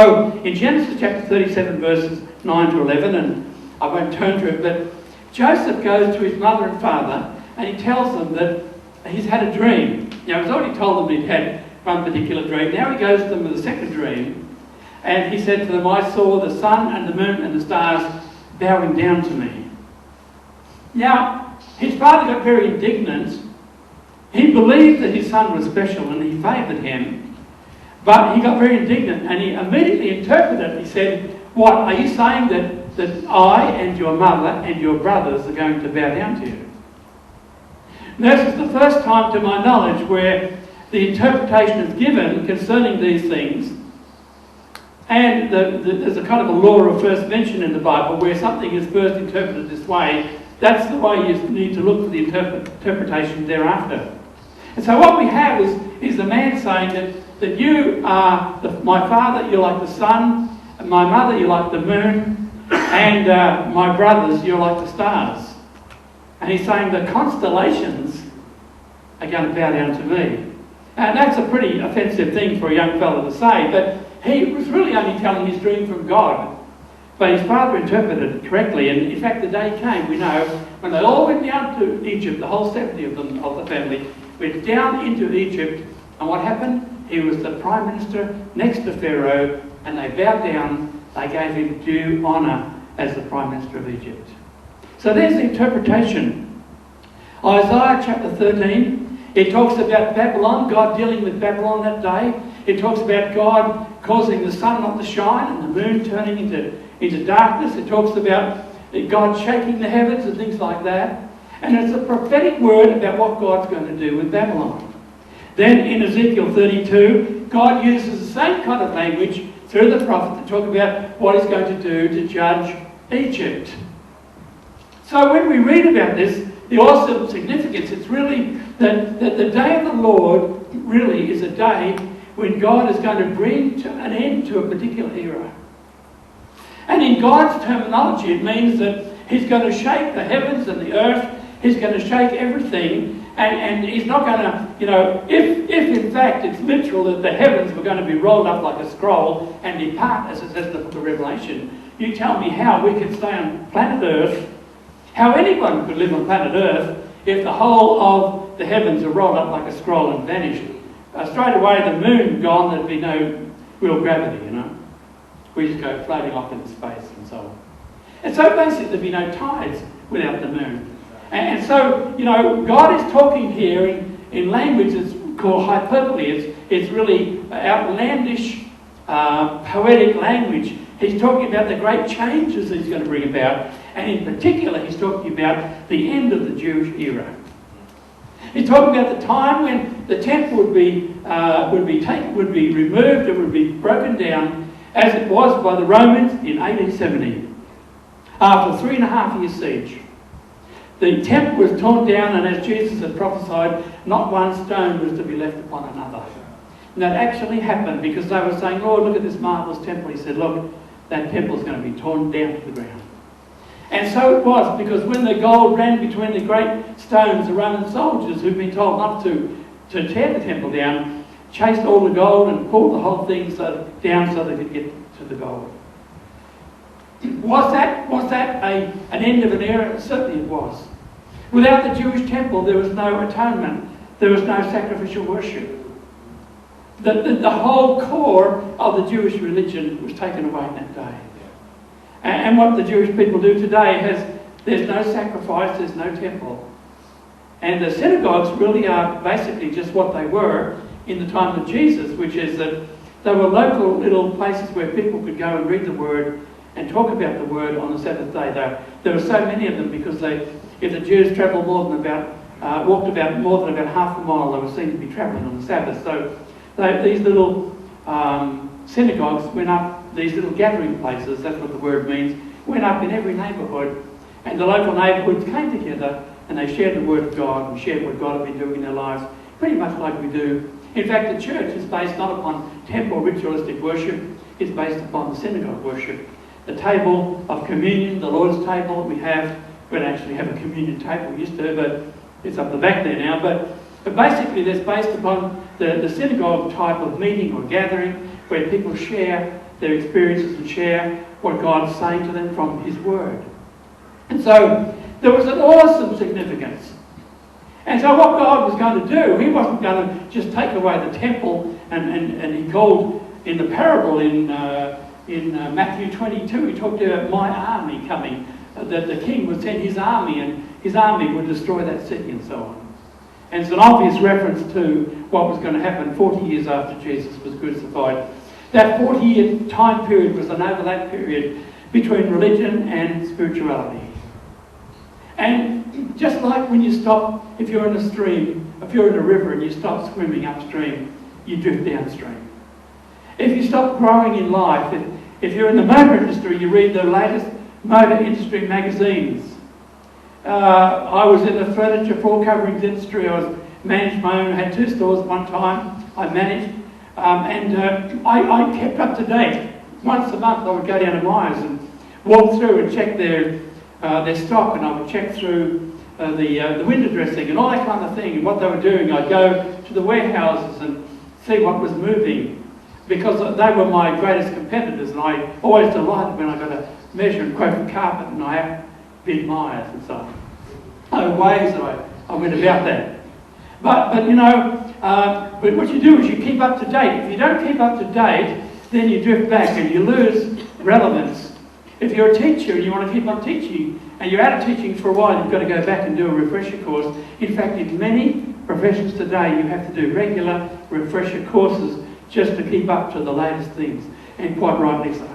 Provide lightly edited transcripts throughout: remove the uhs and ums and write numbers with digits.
Oh, in Genesis chapter 37, verses 9 to 11, and I won't turn to it, but Joseph goes to his mother and father, and he tells them that he's had a dream. Now, he's already told them he'd had one particular dream. Now he goes to them with a second dream, and he said to them, I saw the sun and the moon and the stars bowing down to me. Now, his father got very indignant. He believed that his son was special and he favoured him. But he got very indignant and he immediately interpreted it. He said, what, are you saying that I and your mother and your brothers are going to bow down to you? Now, this is the first time to my knowledge where the interpretation is given concerning these things. And there's a kind of a law of first mention in the Bible where something is first interpreted this way. That's the way you need to look for the interpretation thereafter. And so what we have is the man saying that you are my father, you're like the sun, and my mother, you're like the moon, and my brothers, you're like the stars. And he's saying the constellations are going to bow down to me. And that's a pretty offensive thing for a young fellow to say, but he was really only telling his dream from God. But his father interpreted it correctly, and in fact the day came, we know, when they all went down to Egypt, the whole 70 of them, of the family, went down into Egypt, and what happened? He was the Prime Minister next to Pharaoh, and they bowed down, they gave him due honour as the Prime Minister of Egypt. So there's the interpretation. Isaiah chapter 13, it talks about Babylon, God dealing with Babylon that day. It talks about God causing the sun not to shine and the moon turning into darkness. It talks about God shaking the heavens and things like that. And it's a prophetic word about what God's going to do with Babylon. Then in Ezekiel 32, God uses the same kind of language through the prophet to talk about what he's going to do to judge Egypt. So when we read about this, the awesome significance, it's really that the day of the Lord really is a day when God is going to bring to an end to a particular era. And in God's terminology, it means that he's going to shake the heavens and the earth. He's going to shake everything. And he's not going to, if in fact it's literal that the heavens were going to be rolled up like a scroll and depart, as it says in the book of Revelation, you tell me how we could stay on planet Earth, how anyone could live on planet Earth if the whole of the heavens are rolled up like a scroll and vanished. Straight away the moon gone, there'd be no real gravity, We just go floating off into space and so on. And so basically there'd be no tides without the moon. And so, God is talking here in language that's called hyperbole. It's really outlandish, poetic language. He's talking about the great changes he's going to bring about. And in particular, he's talking about the end of the Jewish era. He's talking about the time when the temple would be removed, it would be broken down, as it was by the Romans in 1870, after a 3.5-year siege. The temple was torn down, and as Jesus had prophesied, not one stone was to be left upon another. And that actually happened because they were saying, Lord, look at this marvellous temple. He said, look, that temple is going to be torn down to the ground. And so it was, because when the gold ran between the great stones, the Roman soldiers who'd been told not to tear the temple down, chased all the gold and pulled the whole thing down so they could get to the gold. Was that an end of an era? Certainly it was. Without the Jewish temple, there was no atonement. There was no sacrificial worship. The whole core of the Jewish religion was taken away in that day. And what the Jewish people do today there's no sacrifice, there's no temple. And the synagogues really are basically just what they were in the time of Jesus, which is that they were local little places where people could go and read the Word and talk about the Word on the Sabbath day. There were so many of them because if the Jews travelled walked about more than about half a mile, they were seen to be travelling on the Sabbath. So these little synagogues went up, these little gathering places, that's what the word means, went up in every neighbourhood, and the local neighbourhoods came together and they shared the Word of God and shared what God had been doing in their lives, pretty much like we do. In fact, the church is based not upon temple ritualistic worship, it's based upon the synagogue worship. The table of communion, the Lord's table we don't actually have a communion table, we used to, but it's up the back there now. But basically that's based upon the synagogue type of meeting or gathering where people share their experiences and share what God's saying to them from His Word. And so there was an awesome significance. And so what God was going to do, He wasn't going to just take away the temple, and He called in the parable in Matthew 22, He talked about my army coming, that the king would send his army and his army would destroy that city and so on. And it's an obvious reference to what was going to happen 40 years after Jesus was crucified. That 40-year time period was an overlap period between religion and spirituality. And just like when you stop, if you're in a stream, if you're in a river and you stop swimming upstream, you drift downstream. If you stop growing in life, if you're in the motor industry, you read the latest motor industry magazines. I was in the furniture floor coverings industry. I managed my own, had 2 stores at one time. I managed, I kept up to date. Once a month I would go down to Myers and walk through and check their stock, and I would check through the window dressing and all that kind of thing and what they were doing. I'd go to the warehouses and see what was moving, because they were my greatest competitors, and I always delighted when I got a measure and quote for carpet, and I have been Myers and so on. There were ways that I went about that. But you know, but what you do is you keep up to date. If you don't keep up to date, then you drift back and you lose relevance. If you're a teacher and you want to keep on teaching, and you're out of teaching for a while, you've got to go back and do a refresher course. In fact, in many professions today, you have to do regular refresher courses just to keep up to the latest things, and quite rightly so.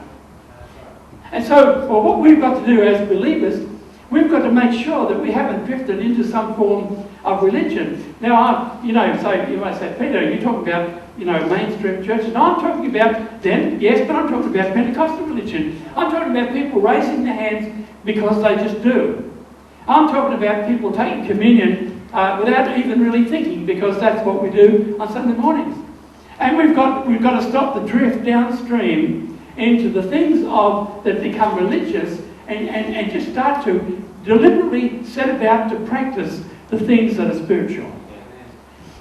And so, well, what we've got to do as believers, we've got to make sure that we haven't drifted into some form of religion. Now, you might say, Peter, you're talking about, mainstream churches. No, I'm talking about them, yes, but I'm talking about Pentecostal religion. I'm talking about people raising their hands because they just do. I'm talking about people taking communion without even really thinking, because that's what we do on Sunday mornings. And we've got to stop the drift downstream into the things that become religious, and just start to deliberately set about to practice the things that are spiritual.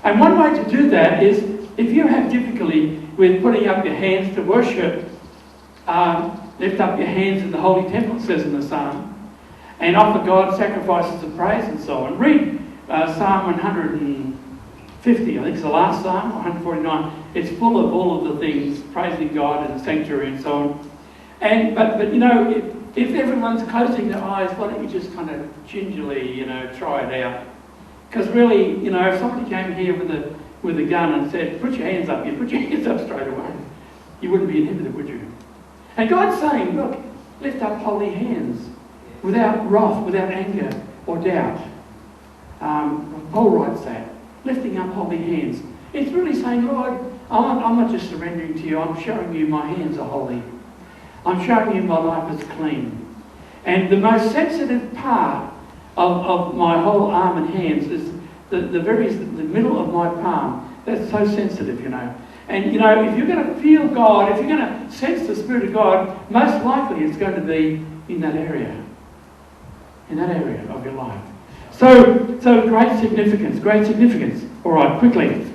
And one way to do that is, if you have difficulty with putting up your hands to worship, lift up your hands in the holy temple, it says in the psalm, and offer God sacrifices of praise and so on. Read Psalm 150, I think it's the last psalm, 149. It's full of all of the things, praising God in the sanctuary and so on. But if everyone's closing their eyes, why don't you just kind of gingerly, try it out? Because really, if somebody came here with a gun and said, put your hands up, you'd put your hands up straight away. You wouldn't be inhibited, would you? And God's saying, look, lift up holy hands without wrath, without anger or doubt. Paul writes that, lifting up holy hands. It's really saying, Lord, I'm not just surrendering to you, I'm showing you my hands are holy. I'm showing you my life is clean. And the most sensitive part of my whole arm and hands is the middle of my palm. That's so sensitive, And if you're going to feel God, if you're going to sense the Spirit of God, most likely it's going to be in that area of your life. So great significance. All right, quickly.